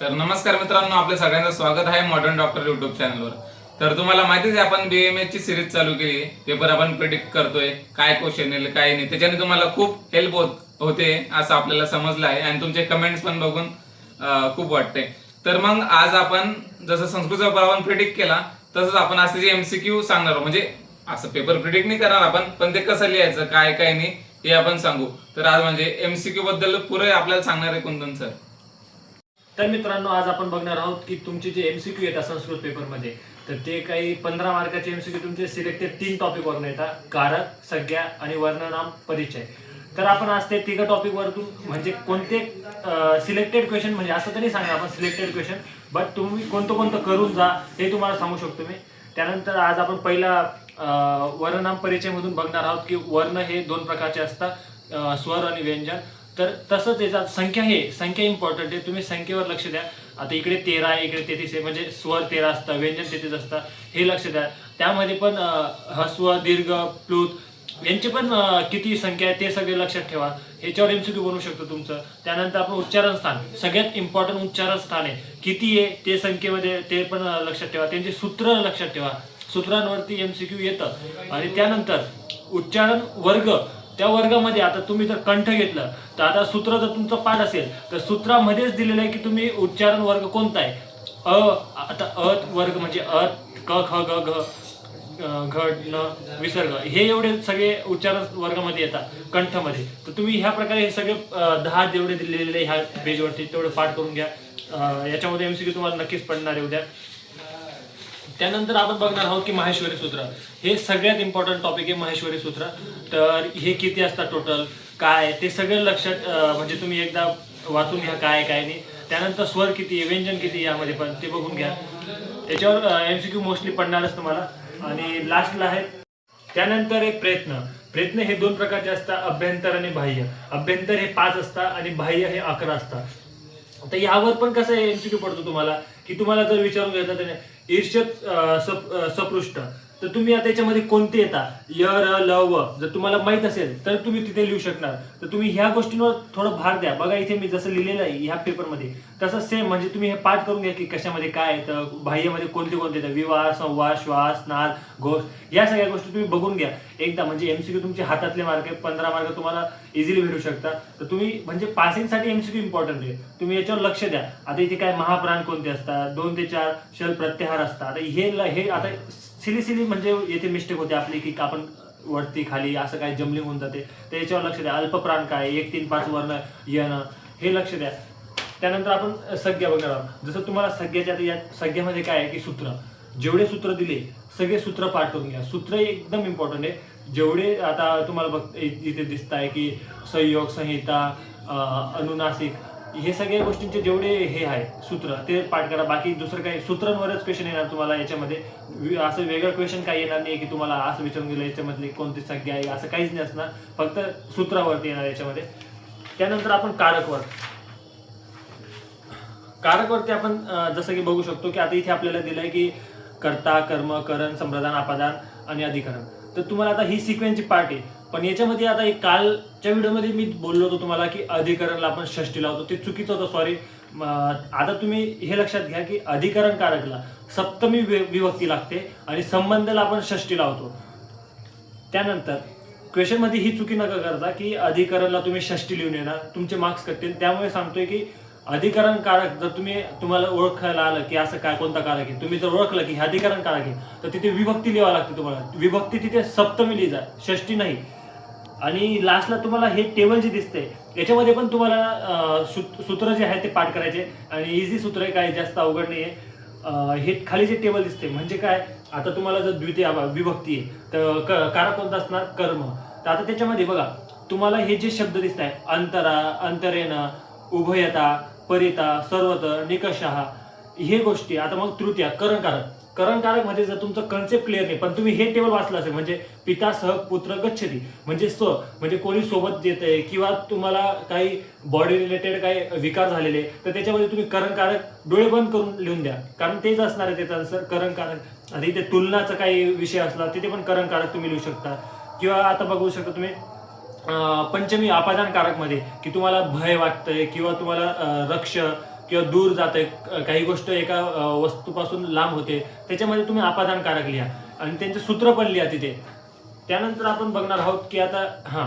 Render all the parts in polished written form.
तर नमस्कार मित्रांनो, आपल्या सगळ्यांचं स्वागत आहे मॉडर्न डॉक्टर युट्यूब चॅनलवर. तर तुम्हाला माहितीच आहे, आपण BMS ची सिरीज चालू केली. पेपर आपण प्रिडिक्ट करतोय, काय क्वेश्चन येईल काय नाही. त्याच्याने तुम्हाला खूप हेल्प होते असं आपल्याला समजलं आहे आणि तुमचे कमेंट्स पण बघून खूप वाटते. तर मग आज आपण जसं संस्कृतचा पेपर आपण प्रिडिक्ट केला, तसंच आपण आज त्याचे MCQ सांगणार आहोत. म्हणजे असं पेपर प्रिडिक्ट नाही करणार आपण, पण ते कसं लिहायचं काय काय नाही हे आपण सांगू. तर आज म्हणजे MCQ बद्दल पुरे आपल्याला सांगणार आहे कुंदन सर. तर मित्रांनो, आज आपण बघणार आहोत की तुमचे जे MCQ येतात संस्कृत पेपरमध्ये, तर ते काही 15 मार्काचे MCQ तुमचे सिलेक्टेड 3 टॉपिकवरून येतात: कारक, संज्ञा आणि वर्णनाम, परिचय. तर आपण आज ते 3 टॉपिकवरतून म्हणजे कोणते सिलेक्टेड क्वेश्चन, म्हणजे असं तरी सांगा आपण सिलेक्टेड क्वेश्चन, बट तुम्ही कोणतं कोणतं करून जा हे तुम्हाला सांगू शकतो मी. त्यानंतर आज आपण पहिला वर्णनाम परिचयमधून बघणार आहोत की वर्ण हे 2 प्रकारचे असतात, स्वर आणि व्यंजन. तर तसंच याचा संख्या इम्पॉर्टंट आहे. तुम्ही संख्येवर लक्ष द्या. आता इकडे 13 आहे, इकडे 33 आहे, म्हणजे स्वर 13 असतं, व्यंजन 33 असतं, हे लक्ष द्या. त्यामध्ये पण ह्रस्व, दीर्घ, प्लुत यांची पण किती संख्या आहे ते सगळे लक्षात ठेवा. ह्याच्यावर MCQ बनवू शकतो तुमचं. त्यानंतर आपण उच्चारण स्थान, सगळ्यात इम्पॉर्टंट उच्चारण स्थान आहे, किती आहे ते संख्येमध्ये ते पण लक्षात ठेवा. त्यांचे सूत्र लक्षात ठेवा, सूत्रांवरती MCQ येतं. आणि त्यानंतर उच्चारण वर्ग, त्या वर्गामध्ये आता तुम्ही जर कंठ घेतलं तर आता सूत्र जर तुमचं पाठ असेल तर सूत्रामध्येच दिलेलं आहे की तुम्ही उच्चारण वर्ग कोणता आहे. आता वर्ग म्हणजे क ख ग घ घ न विसर्ग, हे एवढे सगळे उच्चारण वर्गामध्ये येतात कंठमध्ये. तर तुम्ही ह्या प्रकारे हे सगळे 10 जेवढे दिलेले ह्या पेजवरती तेवढे पाठ करून घ्या. याच्यामध्ये MCQ तुम्हाला नक्कीच पडणार आहे उद्या. त्यानंतर आपण बघणार आहोत की माहेश्वरी सूत्र, हे सगळ्यात इम्पॉर्टंट टॉपिक आहे. माहेश्वरी सूत्र, तर हे किती असतात टोटल, काय ते सगळं लक्षात म्हणजे तुम्ही एकदा वाचून घ्या काय काय नाही. त्यानंतर स्वर किती आहे, व्यंजन किती, यामध्ये पण ते बघून घ्या. याच्यावर MCQ मोस्टली पडणारच तुम्हाला. आणि लास्टला आहे त्यानंतर एक प्रयत्न हे 2 प्रकारचे असतात, अभ्यंतर आणि बाह्य. अभ्यंतर हे 5 असतात आणि बाह्य हे 11 असतात. तर यावर पण कसं MCQ पडतो तुम्हाला, की तुम्हाला जर विचारून घ्यायचं तर ईर्ष्यत सपृष्ठ, तर तुम्ही आता याच्यामध्ये कोणते येतात, य र ल व, जर तुम्हाला माहित असेल तर तुम्ही तिथे लिहू शकणार. तर तुम्ही ह्या गोष्टींवर थोडं भार द्या. बघा इथे मी जसं लिहिलेलं आहे ह्या पेपरमध्ये तसं सेम, म्हणजे तुम्ही हे पाठ करून घ्या की कशामध्ये काय येतं, बाह्यमध्ये कोणते कोणते येतं, विवाह, संवाद, श्वास, नाद, घोष, या सगळ्या गोष्टी तुम्ही बघून घ्या एकदा. म्हणजे MCQ तुमचे हातातले मार्क आहे, 15 मार्क तुम्हाला इझिली भेटू शकतात. तर तुम्ही म्हणजे पासिंगसाठी MCQ इम्पॉर्टंट आहे, तुम्ही याच्यावर लक्ष द्या. आता इथे काय महाप्राण कोणते असतात, 2 ते 4 शल प्रत्याहार असतात. आता हे आता सिली म्हणजे येथे मिस्टेक होते आपली की आपण वरती खाली असं काय जमलिंग होऊन जाते. तर याच्यावर लक्ष द्या. अल्पप्राण काय, 1 3 5 वर्ण यन, हे लक्ष द्या. त्यानंतर आपण संज्ञा बघणार आहोत. जसं तुम्हाला संज्ञाच्या या संज्ञामध्ये काय आहे की सूत्र, जेवढे सूत्र दिले सगळे सूत्र पाठ करून घ्या. सूत्र एकदम इम्पॉर्टंट आहे. जेवढे आता तुम्हाला इथे दिसत आहे की संयोग, संहिता, अनुनासिक, हे सगळ्या गोष्टींचे जेवढे हे आहे सूत्र ते पाठ करा. बाकी दुसरं काही सूत्रांवरच क्वेश्चन येणार तुम्हाला याच्यामध्ये. असं वेगळं क्वेश्चन काही येणार नाही की तुम्हाला असं विचारून गेलं याच्यामधली कोणती संज्ञा आहे, असं काहीच नाही असणार, फक्त सूत्रावरती येणार याच्यामध्ये. त्यानंतर आपण कारकवरती आपण जसं की बघू शकतो की आता इथे आपल्याला दिलंय की कर्ता, कर्म, करण, संप्रदान, अपादान आणि अधिकरण. तर तुम्हाला आता ही सिक्वेन्सची पार्ट आहे. पण याच्यामध्ये आता एक कालच्या व्हिडिओमध्ये मी बोललो होतो तुम्हाला की अधिकरणला आपण षष्टी लावतो, ते चुकीचं होतं, सॉरी. आता तुम्ही हे लक्षात घ्या की अधिकरण कारकला सप्तमी विभक्ती लागते आणि संबंधला आपण षष्टी लावतो. त्यानंतर क्वेश्चनमध्ये ही चुकी नका करता की अधिकरणला तुम्ही षष्टी लिहून येणार, तुमचे मार्क्स कटतील. त्यामुळे सांगतोय की अधिकरण कारक जर तुम्हाला ओळखायला आलं की असं काय कोणता कारक आहे, तुम्ही जर ओळखलं की हे अधिकरण कारक आहे, तर तिथे विभक्ती लिहावं लागते तुम्हाला. विभक्ती तिथे सप्तमी लिहिजा, षष्टी नाही. आणि लास्टला तुम्हाला हे टेबल जे दिसतंय याच्यामध्ये पण तुम्हाला सूत्र जे आहे ते पाठ करायचे आणि इझी सूत्र आहे, काही जास्त अवघड नाही आहे. हे खाली जे टेबल दिसते म्हणजे काय, आता तुम्हाला जर द्वितीय विभक्ती आहे तर कारक कोणता असणार, कर्म. तर आता त्याच्यामध्ये बघा तुम्हाला हे जे शब्द दिसत आहे, अंतरा, अंतरेण, उभयता, परिता, सर्वतर, निकषः, हे गोष्टी. आता मग तृतीय करण कारक मध्ये जर तुमचं कन्सेप्ट क्लिअर नाही पण तुम्ही हे टेबल वाचलं असेल, म्हणजे पिता सह पुत्र गच्छति, म्हणजे म्हणजे कोणी सोबत येतंय किंवा तुम्हाला काही बॉडी रिलेटेड काही विकार झालेले, तर त्याच्यामध्ये तुम्ही करण कारक डोळे बंद करून लिहून द्या, कारण तेच असणार आहे त्याचं आन्सर, करण कारक. आणि इथे तुलनाचा काही विषय असला तिथे पण करण कारक तुम्ही लिहू शकता. किंवा आता बघू शकता तुम्ही पंचमी अपादान कारक मध्ये की तुम्हाला भय वाटतंय किंवा तुम्हाला रक्ष किंवा दूर जाते, काही गोष्ट एका वस्तूपासून लांब होते, त्याच्यामध्ये तुम्ही अपादानकारक लिहा आणि त्यांचे सूत्र पण लिहा तिथे. त्यानंतर आपण बघणार आहोत की आता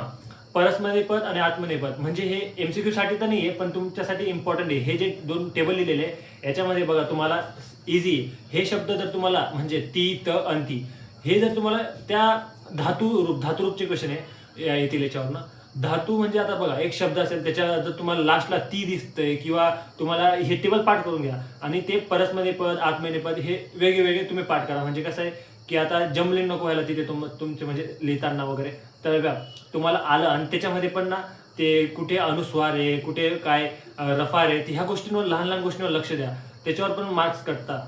परस्मैपदी पद आणि आत्मनेपदी पद, म्हणजे हे MCQ साठी तर नाही आहे पण तुमच्यासाठी इम्पॉर्टंट आहे. हे जे 2 टेबल लिहिलेले आहे याच्यामध्ये बघा तुम्हाला इझी हे शब्द जर तुम्हाला म्हणजे ती, त, अंती हे जर तुम्हाला त्या धातुरूपचे क्वेश्चन आहे येतील याच्यावरनं. धातू म्हणजे आता बघा एक शब्द असेल त्याच्या जर तुम्हाला लास्टला ती दिसतंय किंवा तुम्हाला हे टेबल पाठ करून घ्या आणि ते परस्मैपदी पद आत्मनेपदी पद हे वेगळे तुम्ही पाठ करा. म्हणजे कसं आहे की आता जमले नको व्हायला तिथे तुमचे म्हणजे लिहिताना वगैरे, तर तुम्हाला आलं आणि त्याच्यामध्ये पण ना ते कुठे अनुस्वार आहे, कुठे काय रफार आहे, ह्या गोष्टींवर लहान गोष्टींवर लक्ष द्या, त्याच्यावर पण मार्क्स कटतात.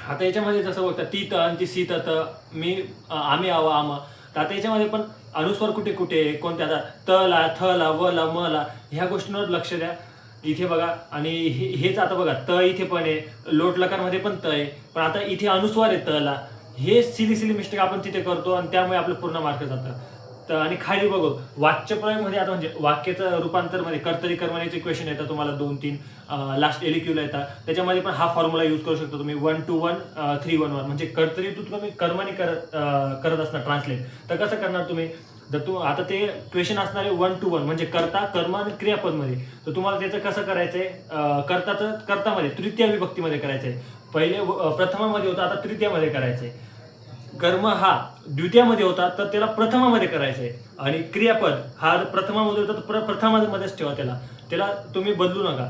आता याच्यामध्ये जसं बघता ती त आणि ती सी त मी आम्ही आव आम, तर आता याच्यामध्ये पण अनुस्वार कुठे कोणत्या आता त ला, थ ला, व ला, म ला ह्या गोष्टींवर लक्ष द्या. इथे बघा आणि हेच आता बघा त इथे पण आहे, लोट लकारमध्ये पण त आहे, पण आता इथे अनुस्वार आहे त ला. हे सिली मिस्टेक आपण तिथे करतो आणि त्यामुळे आपलं पूर्ण मार्क जातं. तर आणि खाली बघू वाक्यप्रयोगमध्ये आता म्हणजे वाक्याचं रूपांतरमध्ये कर्तरी कर्मणीचे क्वेश्चन येतात तुम्हाला 2-3 लास्ट LQला येतात. त्याच्यामध्ये पण हा फॉर्म्युला यूज करू शकतो तुम्ही 1 to 1 3 1 1 म्हणजे कर्तरी तुम्ही कर्मणी करत असणार ट्रान्सलेट. तर कसं करणार तुम्ही, जर आता ते क्वेश्चन असणार आहे 1 to 1 म्हणजे कर्ता कर्म आणि क्रियापदमध्ये, तर तुम्हाला त्याचं कसं करायचंय कर्तामध्ये तृतीय विभक्तीमध्ये करायचंय. पहिले प्रथमामध्ये होता, आता तृतीयामध्ये करायचंय. कर्म हा द्वितीयामध्ये होता तर त्याला प्रथमामध्ये करायचंय आणि क्रियापद हा प्रथमामध्ये होता तर प्रथमामध्येच ठेवा, त्याला तुम्ही बदलू नका.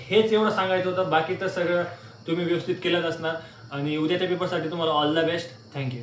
हेच एवढं सांगायचं होतं. बाकी तर सगळं तुम्ही व्यवस्थित केलंच असणार आणि उद्याच्या पेपरसाठी तुम्हाला ऑल द बेस्ट. थँक्यू.